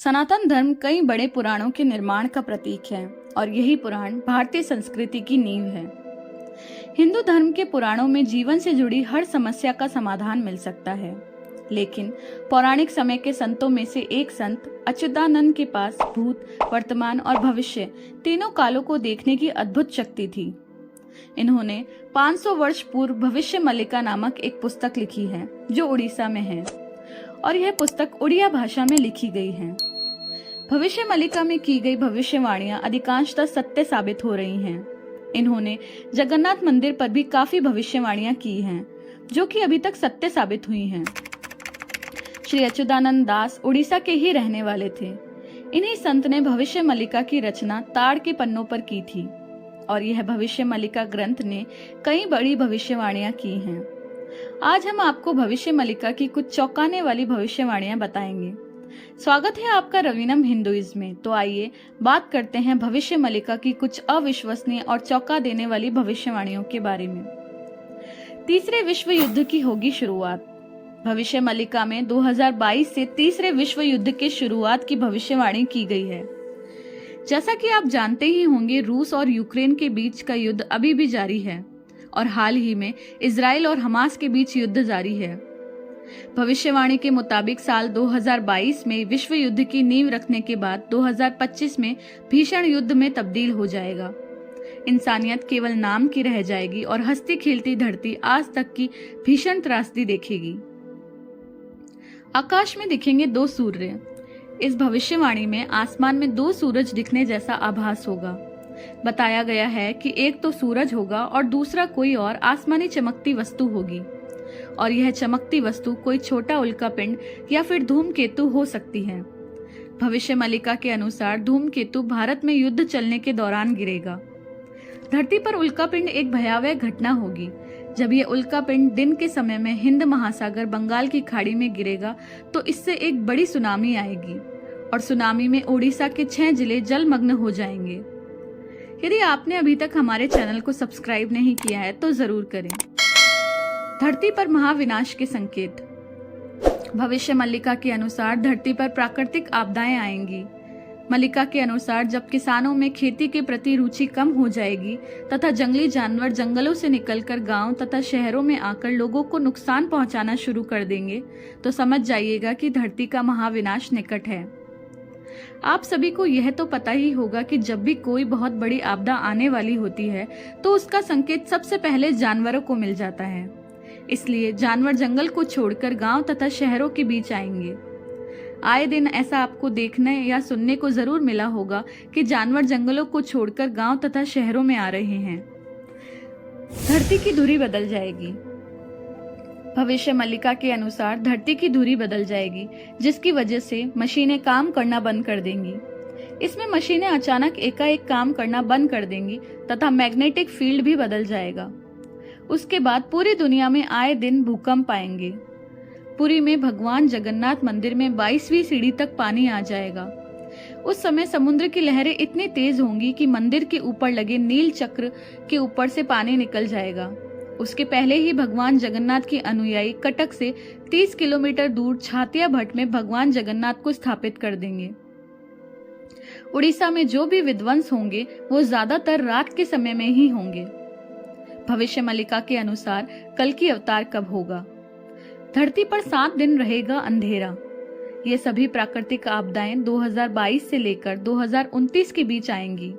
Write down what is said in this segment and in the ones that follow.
सनातन धर्म कई बड़े पुराणों के निर्माण का प्रतीक है और यही पुराण भारतीय संस्कृति की नींव है। हिंदू धर्म के पुराणों में जीवन से जुड़ी हर समस्या का समाधान मिल सकता है, लेकिन पौराणिक समय के संतों में से एक संत अच्युतानंद के पास भूत, वर्तमान और भविष्य तीनों कालों को देखने की अद्भुत शक्ति थी। इन्होंने 500 वर्ष पूर्व भविष्य मल्लिका नामक एक पुस्तक लिखी है जो उड़ीसा में है और यह पुस्तक उड़िया भाषा में लिखी गई है। भविष्य मल्लिका में की गई भविष्यवाणियां अधिकांशतः सत्य साबित हो रही हैं। इन्होंने जगन्नाथ मंदिर पर भी काफी भविष्यवाणियां की हैं जो कि अभी तक सत्य साबित हुई हैं। श्री अच्युतानंद दास उड़ीसा के ही रहने वाले थे। इन्हीं संत ने भविष्य मल्लिका की रचना ताड़ के पन्नों पर की थी और यह भविष्य मल्लिका ग्रंथ ने कई बड़ी भविष्यवाणियां की हैं। आज हम आपको भविष्य मल्लिका की कुछ चौंकाने वाली भविष्यवाणियां बताएंगे। स्वागत है आपका रवीनम हिंदुइज्म में। तो आइए बात करते हैं भविष्य मल्लिका की कुछ अविश्वसनीय और चौंका देने वाली भविष्यवाणियों के बारे में। तीसरे विश्व युद्ध की होगी शुरुआत। भविष्य मल्लिका में 2022 से तीसरे विश्व युद्ध के शुरुआत की भविष्यवाणी की गई है। जैसा कि आप जानते ही होंगे, रूस और यूक्रेन के बीच का युद्ध अभी भी जारी है और हाल ही में इजराइल और हमास के बीच युद्ध जारी है। भविष्यवाणी के मुताबिक साल 2022 में विश्व युद्ध की नींव रखने के बाद 2025 में भीषण युद्ध में तब्दील हो जाएगा। इंसानियत केवल नाम की रह जाएगी और हंसती खेलती धरती आज तक की भीषण त्रासदी देखेगी। आकाश में दिखेंगे 2 सूर्य। इस भविष्यवाणी में आसमान में 2 सूरज दिखने जैसा आभास होगा। बताया गया है कि एक तो सूरज होगा और दूसरा कोई और आसमानी चमकती वस्तु होगी और यह चमकती वस्तु कोई छोटा उल्कापिंड या फिर धूमकेतु हो सकती है। भविष्य मल्लिका के अनुसार धूमकेतु भारत में युद्ध चलने के दौरान गिरेगा। धरती पर उल्कापिंड एक भयावह घटना होगी। जब यह उल्कापिंड दिन के समय में हिंद महासागर बंगाल की खाड़ी में गिरेगा तो इससे एक बड़ी सुनामी आएगी और सुनामी में ओडिशा के 6 जिले जलमग्न हो जाएंगे। यदि आपने अभी तक हमारे चैनल को सब्सक्राइब नहीं किया है तो जरूर करें। धरती पर महाविनाश के संकेत। भविष्य मल्लिका के अनुसार धरती पर प्राकृतिक आपदाएं आएंगी। मल्लिका के अनुसार जब किसानों में खेती के प्रति रुचि कम हो जाएगी तथा जंगली जानवर जंगलों से निकलकर गांव तथा शहरों में आकर लोगों को नुकसान पहुंचाना शुरू कर देंगे तो समझ जाइएगा कि धरती का महाविनाश निकट है। आप सभी को यह तो पता ही होगा कि जब भी कोई बहुत बड़ी आपदा आने वाली होती है तो उसका संकेत सबसे पहले जानवरों को मिल जाता है। इसलिए जानवर जंगल को छोड़कर गांव तथा शहरों के बीच आएंगे। आए दिन ऐसा आपको देखने या सुनने को जरूर मिला होगा कि जानवर जंगलों को छोड़कर गांव तथा शहरों में आ रहे हैं। धरती की धुरी बदल जाएगी। भविष्य मल्लिका के अनुसार धरती की धुरी बदल जाएगी जिसकी वजह से मशीनें काम करना बंद कर देंगी। इसमें मशीनें अचानक एकाएक काम करना बंद कर देंगी तथा मैग्नेटिक फील्ड भी बदल जाएगा। उसके बाद पूरी दुनिया में आए दिन भूकंप आएंगे। पुरी में भगवान जगन्नाथ मंदिर में 22वीं सीढ़ी तक पानी आ जाएगा। उस समय समुद्र की लहरें इतनी तेज होंगी कि मंदिर के ऊपर लगे नील चक्र के ऊपर से पानी निकल जाएगा। उसके पहले ही भगवान जगन्नाथ के अनुयायी कटक से 30 किलोमीटर दूर छातिया भट्ट में भगवान जगन्नाथ को स्थापित कर देंगे। उड़ीसा में जो भी विध्वंस होंगे वो ज्यादातर रात के समय में ही होंगे। भविष्य मल्लिका के अनुसार कल की अवतार कब होगा। धरती पर 7 दिन रहेगा अंधेरा। ये सभी प्राकृतिक आपदाएं 2022 से लेकर 2029 के बीच आएंगी।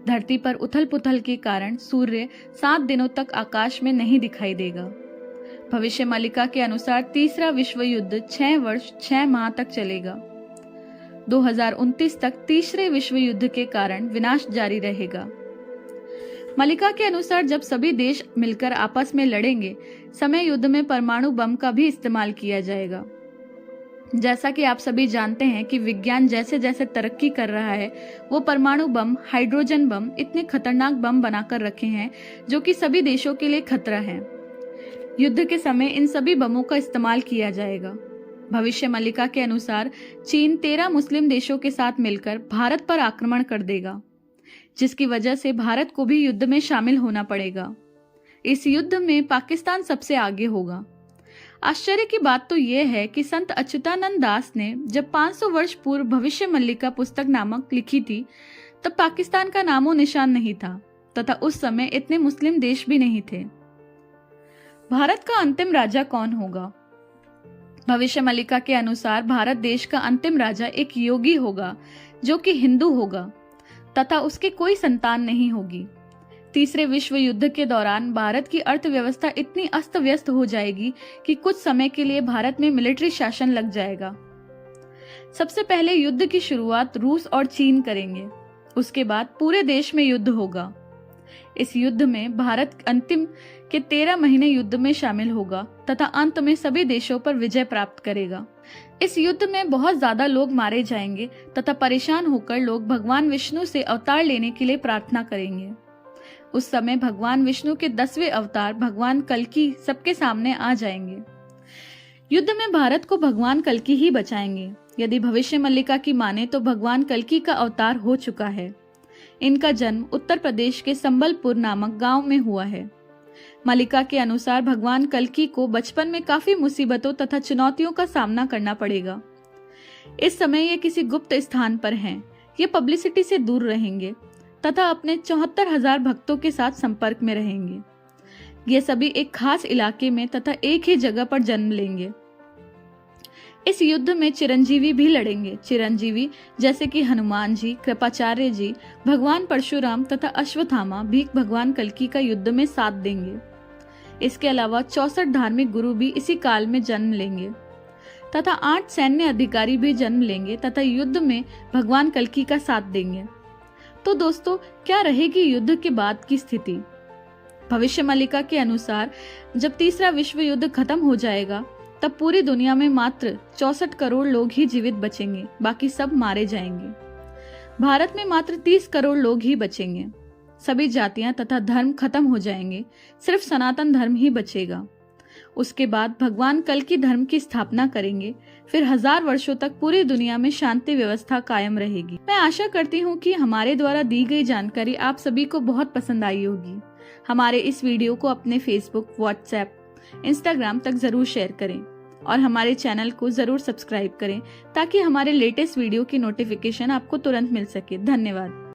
धरती पर उथल पुथल के कारण सूर्य 7 दिनों तक आकाश में नहीं दिखाई देगा। भविष्य मल्लिका के अनुसार तीसरा विश्व युद्ध 6 वर्ष 6 माह तक चलेगा। 2029 तक तीसरे विश्व युद्ध के कारण विनाश जारी रहेगा। मल्लिका के अनुसार जब सभी देश मिलकर आपस में लड़ेंगे, समय युद्ध में परमाणु बम का भी इस्तेमाल किया जाएगा। जैसा कि आप सभी जानते हैं कि विज्ञान जैसे जैसे तरक्की कर रहा है, वो परमाणु बम, हाइड्रोजन बम इतने खतरनाक बम बनाकर रखे हैं जो कि सभी देशों के लिए खतरा है। युद्ध के समय इन सभी बमों का इस्तेमाल किया जाएगा। भविष्य मल्लिका के अनुसार चीन 13 मुस्लिम देशों के साथ मिलकर भारत पर आक्रमण कर देगा, जिसकी वजह से भारत को भी युद्ध में शामिल होना पड़ेगा। इस युद्ध में पाकिस्तान सबसे आगे होगा। आश्चर्य की बात तो यह है कि संत अच्युतानंद दास ने जब 500 वर्ष पूर्व भविष्य मल्लिका पुस्तक नामक लिखी थी, तब पाकिस्तान का नामो निशान नहीं था तथा उस समय इतने मुस्लिम देश भी नहीं थे। भारत का अंतिम राजा कौन होगा? भविष्य मल्लिका के अनुसार भारत देश का अंतिम राजा एक योगी होगा जो कि हिंदू होगा तथा उसकी कोई संतान नहीं होगी। तीसरे विश्व युद्ध के दौरान भारत की अर्थव्यवस्था इतनी अस्त व्यस्त हो जाएगी कि कुछ समय के लिए भारत में मिलिट्री शासन लग जाएगा। सबसे पहले युद्ध की शुरुआत रूस और चीन करेंगे, उसके बाद पूरे देश में युद्ध होगा। इस युद्ध में भारत अंतिम के 13 महीने युद्ध में शामिल होगा तथा अंत में सभी देशों पर विजय प्राप्त करेगा। इस युद्ध में बहुत ज्यादा लोग मारे जाएंगे तथा परेशान होकर लोग भगवान विष्णु से अवतार लेने के लिए प्रार्थना करेंगे। उस समय भगवान विष्णु के 10वें अवतार भगवान कल्कि सबके सामने आ जाएंगे। युद्ध में भारत को भगवान कल्कि ही बचाएंगे। यदि भविष्य मल्लिका की माने तो भगवान कल्कि का अवतार हो चुका है। इनका जन्म उत्तर प्रदेश के संबलपुर नामक गांव में हुआ है। मल्लिका के अनुसार भगवान कल्कि को बचपन में काफी मुसीबतों तथा चुनौतियों का सामना करना पड़ेगा। इस समय ये किसी गुप्त स्थान पर हैं। ये पब्लिसिटी से दूर रहेंगे तथा अपने 74,000 भक्तों के साथ संपर्क में रहेंगे। ये सभी एक खास इलाके में तथा एक ही जगह पर जन्म लेंगे। इस युद्ध में चिरंजीवी भी लड़ेंगे। चिरंजीवी जैसे कि हनुमान जी, कृपाचार्य जी, भगवान परशुराम तथा अश्वत्थामा भी भगवान कल्कि का युद्ध में साथ देंगे। इसके अलावा 64 धार्मिक गुरु भी इसी काल में जन्म लेंगे तथा 8 सैन्य अधिकारी भी जन्म लेंगे तथा युद्ध में भगवान कल्कि का साथ देंगे। तो दोस्तों, क्या रहेगी युद्ध के बाद की स्थिति? भविष्य मल्लिका के अनुसार जब तीसरा विश्व युद्ध खत्म हो जाएगा तब पूरी दुनिया में मात्र 64 करोड़ लोग ही जीवित बचेंगे, बाकी सब मारे जाएंगे। भारत में मात्र 30 करोड़ लोग ही बचेंगे। सभी जातियां तथा धर्म खत्म हो जाएंगे, सिर्फ सनातन धर्म ही बचेगा। उसके बाद भगवान कल्कि धर्म की स्थापना करेंगे। फिर 1000 वर्षों तक पूरी दुनिया में शांति व्यवस्था कायम रहेगी। मैं आशा करती हूँ कि हमारे द्वारा दी गई जानकारी आप सभी को बहुत पसंद आई होगी। हमारे इस वीडियो को अपने फेसबुक, व्हाट्सएप, इंस्टाग्राम तक जरूर शेयर करें और हमारे चैनल को जरूर सब्सक्राइब करें ताकि हमारे लेटेस्ट वीडियो की नोटिफिकेशन आपको तुरंत मिल सके। धन्यवाद।